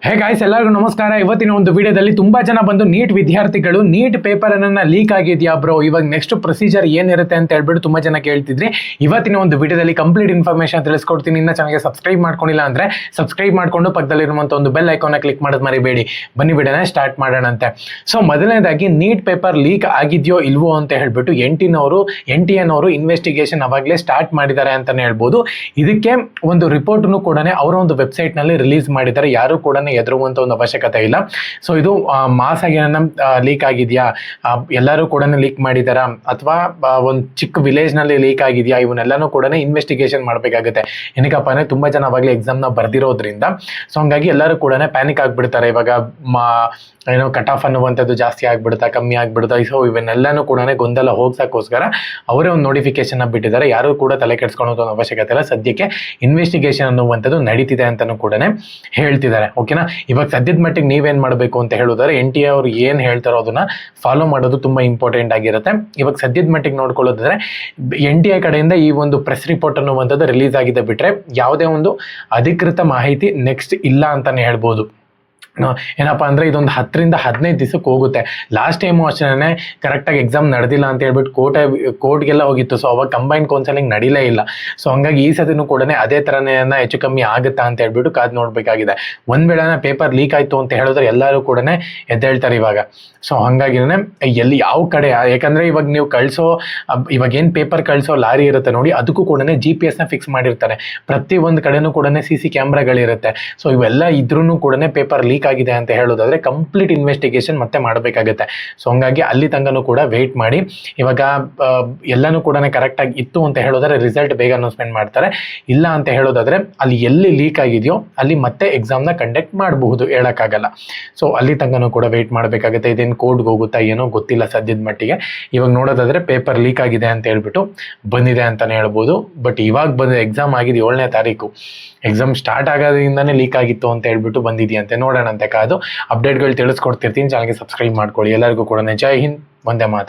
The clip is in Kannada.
ಹೇ ಗಾಯ್ಸ್, ಎಲ್ಲರಿಗೂ ನಮಸ್ಕಾರ. ಇವತ್ತಿನ ಒಂದು ವಿಡಿಯೋದಲ್ಲಿ ತುಂಬಾ ಜನ ಬಂದು ನೀಟ್ ವಿದ್ಯಾರ್ಥಿಗಳು ನೀಟ್ ಪೇಪರ್ ಅನ್ನ ಲೀಕ್ ಆಗಿದೆಯಾ ಬ್ರೋ, ಇವಾಗ ನೆಕ್ಸ್ಟ್ ಪ್ರೊಸೀಜರ್ ಏನಿರುತ್ತೆ ಅಂತ ಹೇಳ್ಬಿಟ್ಟು ತುಂಬಾ ಜನ ಕೇಳ್ತಿದ್ರಿ. ಇವತ್ತಿನ ಒಂದು ವಿಡಿಯೋದಲ್ಲಿ ಕಂಪ್ಲೀಟ್ ಇನ್ಫಾರ್ಮೇಶನ್ ತಿಳಿಸ್ಕೊಡ್ತೀನಿ. ಇನ್ನ ಚಾನಲ್ಗೆ ಸಬ್ಸ್ಕ್ರೈಬ್ ಮಾಡ್ಕೊಂಡಿಲ್ಲ ಅಂದ್ರೆ ಸಬ್ಸ್ಕ್ರೈಬ್ ಮಾಡ್ಕೊಂಡು ಪಕ್ಕದಲ್ಲಿರುವಂತ ಒಂದು ಬೆಲ್ ಐಕಾನ್ ಕ್ಲಿಕ್ ಮಾಡೋದು ಮರಿಬೇಡಿ. ಬನ್ನಿ ವಿಡಿಯೋನ ಸ್ಟಾರ್ಟ್ ಮಾಡೋಣಂತೆ. ಸೊ ಮೊದಲನೇದಾಗಿ ನೀಟ್ ಪೇಪರ್ ಲೀಕ್ ಆಗಿದೆಯೋ ಇಲ್ವೋ ಅಂತ ಹೇಳ್ಬಿಟ್ಟು ಎನ್ ಟಿ ಎನ್ ಅವರು ಇನ್ವೆಸ್ಟಿಗೇಷನ್ ಅವಾಗಲೇ ಸ್ಟಾರ್ಟ್ ಮಾಡಿದ್ದಾರೆ ಅಂತಾನೆ ಹೇಳ್ಬೋದು. ಇದಕ್ಕೆ ಒಂದು ರಿಪೋರ್ಟ್ನು ಕೂಡ ಅವರ ಒಂದು ವೆಬ್ಸೈಟ್ ನಲ್ಲಿ ರಿಲೀಸ್ ಮಾಡಿದ್ದಾರೆ. ಯಾರು ಕೂಡ ಎದುರುವಂತ ಒಂದು ಅವಶ್ಯಕತೆ ಇಲ್ಲ. ಸೊ ಇದು ಮಾಸ್ ಆಗಿ ಲೀಕ್ ಆಗಿದೆಯಾ, ಎಲ್ಲರೂ ಕೂಡ ಲೀಕ್ ಮಾಡಿದಾರ, ಅಥವಾ ಒಂದು ಚಿಕ್ಕ ವಿಲೇಜ್ ನಲ್ಲಿ ಲೀಕ್ ಆಗಿದೆಯಾ, ಇವನ್ನೆಲ್ಲಾನು ಕೂಡ ಇನ್ವೆಸ್ಟಿಗೇಷನ್ ಮಾಡಬೇಕಾಗುತ್ತೆ. ಏನಕ್ಕಪ್ಪ ಅಂದ್ರೆ ತುಂಬಾ ಜನ ಅವಾಗಲೇ ಎಕ್ಸಾಮ್ ನ ಬರ್ದಿರೋದ್ರಿಂದ. ಸೊ ಹಂಗಾಗಿ ಎಲ್ಲರೂ ಕೂಡ ಪ್ಯಾನಿಕ್ ಆಗ್ಬಿಡ್ತಾರೆ. ಇವಾಗ ಏನೋ ಕಟ್ ಆಫ್ ಅನ್ನುವಂಥದ್ದು ಜಾಸ್ತಿ ಆಗ್ಬಿಡುತ್ತಾ, ಕಮ್ಮಿ ಆಗ್ಬಿಡುತ್ತಾ. ಸೊ ಇವನ್ನೆಲ್ಲಾನು ಕೂಡ ಗೊಂದಲ ಹೋಗ್ಸಕ್ಕೋಸ್ಕರ ಅವರೇ ಒಂದು ನೋಟಿಫಿಕೇಶನ್ ಬಿಟ್ಟಿದ್ದಾರೆ. ಯಾರು ಕೂಡ ತಲೆ ಕೆಡಿಸ್ಕೊಳ್ಳೋ ಅವಶ್ಯಕತೆ ಇಲ್ಲ. ಸದ್ಯಕ್ಕೆ ಇನ್ವೆಸ್ಟಿಗೇಷನ್ ಅನ್ನುವಂಥದ್ದು ನಡೀತಿದೆ ಅಂತಾನು ಕೂಡ ಹೇಳ್ತಿದ್ದಾರೆ. ಓಕೆನಾ, ಇವಾಗ ಸದ್ಯದ ಮಟ್ಟಿಗೆ ನೀವೇನ್ ಮಾಡಬೇಕು ಅಂತ ಹೇಳಿದ್ರೆ ಎನ್ ಟಿ ಎ ಅವ್ರು ಏನ್ ಹೇಳ್ತಾರೋ ಅದನ್ನ ಫಾಲೋ ಮಾಡೋದು ತುಂಬಾ ಇಂಪಾರ್ಟೆಂಟ್ ಆಗಿರುತ್ತೆ. ಇವಾಗ ಸದ್ಯದ ಮಟ್ಟಿಗೆ ನೋಡ್ಕೊಳ್ಳೋದಾದ್ರೆ ಎನ್ ಟಿ ಎ ಕಡೆಯಿಂದ ಈ ಒಂದು ಪ್ರೆಸ್ ರಿಪೋರ್ಟ್ ಅನ್ನುವಂಥದ್ದು ರಿಲೀಸ್ ಆಗಿದೆ ಬಿಟ್ರೆ ಯಾವುದೇ ಒಂದು ಅಧಿಕೃತ ಮಾಹಿತಿ ನೆಕ್ಸ್ಟ್ ಇಲ್ಲ ಅಂತಾನೆ ಹೇಳ್ಬೋದು. ಏನಪ್ಪಾ ಅಂದ್ರೆ ಇದೊಂದು 10 ರಿಂದ 15 ದಿವಸಕ್ಕೆ ಹೋಗುತ್ತೆ. ಲಾಸ್ಟ್ ಟೈಮು ಅಷ್ಟೇ ಕರೆಕ್ಟಾಗಿ ಎಕ್ಸಾಮ್ ನಡೆದಿಲ್ಲ ಅಂತ ಹೇಳ್ಬಿಟ್ಟು ಕೋರ್ಟ್ಗೆಲ್ಲ ಹೋಗಿತ್ತು. ಸೊ ಅವಾಗ ಕಂಬೈನ್ ಕೌನ್ಸಲಿಂಗ್ ನಡೀಲೇ ಇಲ್ಲ. ಸೊ ಹಂಗಾಗಿ ಈ ಸತಿನೂ ಕೂಡ ಅದೇ ತರನೇ ಹೆಚ್ಚು ಕಮ್ಮಿ ಆಗುತ್ತಾ ಅಂತ ಹೇಳ್ಬಿಟ್ಟು ಕಾದ್ ನೋಡ್ಬೇಕಾಗಿದೆ. ಒಂದ್ ವೇಳೆ ಪೇಪರ್ ಲೀಕ್ ಆಯ್ತು ಅಂತ ಹೇಳಿದ್ರೆ ಎಲ್ಲರೂ ಕೂಡ ಎದ್ದೇಳ್ತಾರೆ ಇವಾಗ. ಸೊ ಹಂಗಾಗಿನೇ ಎಲ್ಲಿ ಯಾವ ಕಡೆ, ಯಾಕಂದ್ರೆ ಇವಾಗ ನೀವು ಇವಾಗ ಏನ್ ಪೇಪರ್ ಕಳಿಸೋ ಲಾರಿ ಇರುತ್ತೆ ನೋಡಿ, ಅದಕ್ಕೂ ಕೂಡ GPS ನ ಫಿಕ್ಸ್ ಮಾಡಿರ್ತಾರೆ. ಪ್ರತಿ ಒಂದು ಕಡೆನೂ ಕೂಡ CC ಕ್ಯಾಮ್ರಾಗಳಿರುತ್ತೆ. ಸೊ ಇವೆಲ್ಲ ಇದ್ರೂ ಕೂಡ ಪೇಪರ್ ಲೀಕ್ ಆಗಿದೆ ಅಂತ ಹೇಳೋದಾದ್ರೆ ಕಂಪ್ಲೀಟ್ ಇನ್ವೆಸ್ಟಿಗೇಷನ್ ಮತ್ತೆ ಮಾಡಬೇಕಾಗುತ್ತೆ. ಸೊ ಹಂಗಾಗಿ ಅಲ್ಲಿ ತನಕನೂ ಕೂಡ ವೇಟ್ ಮಾಡಿ. ಇವಾಗ ಎಲ್ಲಾನು ಕೂಡ ಕರೆಕ್ಟ್ ಆಗಿ ಇತ್ತು ಅಂತ ಹೇಳೋದಾದ್ರೆ ರಿಸಲ್ಟ್ ಬೇಗ ಅನೌನ್ಸ್ಮೆಂಟ್ ಮಾಡ್ತಾರೆ. ಇಲ್ಲ ಅಂತ ಹೇಳೋದಾದ್ರೆ ಅಲ್ಲಿ ಎಲ್ಲಿ ಲೀಕ್ ಆಗಿದೆಯೋ ಅಲ್ಲಿ ಮತ್ತೆ ಎಕ್ಸಾಮ್ ನ ಕಂಡಕ್ಟ್ ಮಾಡಬಹುದು, ಹೇಳಕ್ಕಾಗಲ್ಲ. ಸೊ ಅಲ್ಲಿ ತನಕನೂ ಕೂಡ ವೇಟ್ ಮಾಡಬೇಕಾಗುತ್ತೆ. ಇದೇನು ಕೋರ್ಟ್ಗೆ ಹೋಗುತ್ತಾ ಏನೋ ಗೊತ್ತಿಲ್ಲ ಸದ್ಯದ ಮಟ್ಟಿಗೆ. ಇವಾಗ ನೋಡೋದಾದ್ರೆ ಪೇಪರ್ ಲೀಕ್ ಆಗಿದೆ ಅಂತ ಹೇಳ್ಬಿಟ್ಟು ಬಂದಿದೆ ಅಂತಾನೆ ಹೇಳ್ಬೋದು. ಬಟ್ ಇವಾಗ ಬಂದ ಎಕ್ಸಾಮ್ ಆಗಿದೆ 7ನೇ ತಾರೀಕು. ಎಕ್ಸಾಮ್ ಸ್ಟಾರ್ಟ್ ಆಗೋದ್ರಿಂದಾನೇ ಲೀಕ್ ಆಗಿತ್ತು ಅಂತ ಹೇಳ್ಬಿಟ್ಟು ಬಂದಿದೆಯಂತೆ. ನೋಡೋಣ ಅಂತ ಕಾದು ಅಪ್ಡೇಟ್ಗಳು ತಿಳಿಸ್ಕೊಡ್ತಿರ್ತೀನಿ. ಚಾನಲ್ಗೆ ಸಬ್ಸ್ಕ್ರೈಬ್ ಮಾಡ್ಕೊಳ್ಳಿ. ಎಲ್ಲರಿಗೂ ಕೂಡ ಜೈ ಹಿಂದ್, ವಂದೇ ಮಾತರಂ.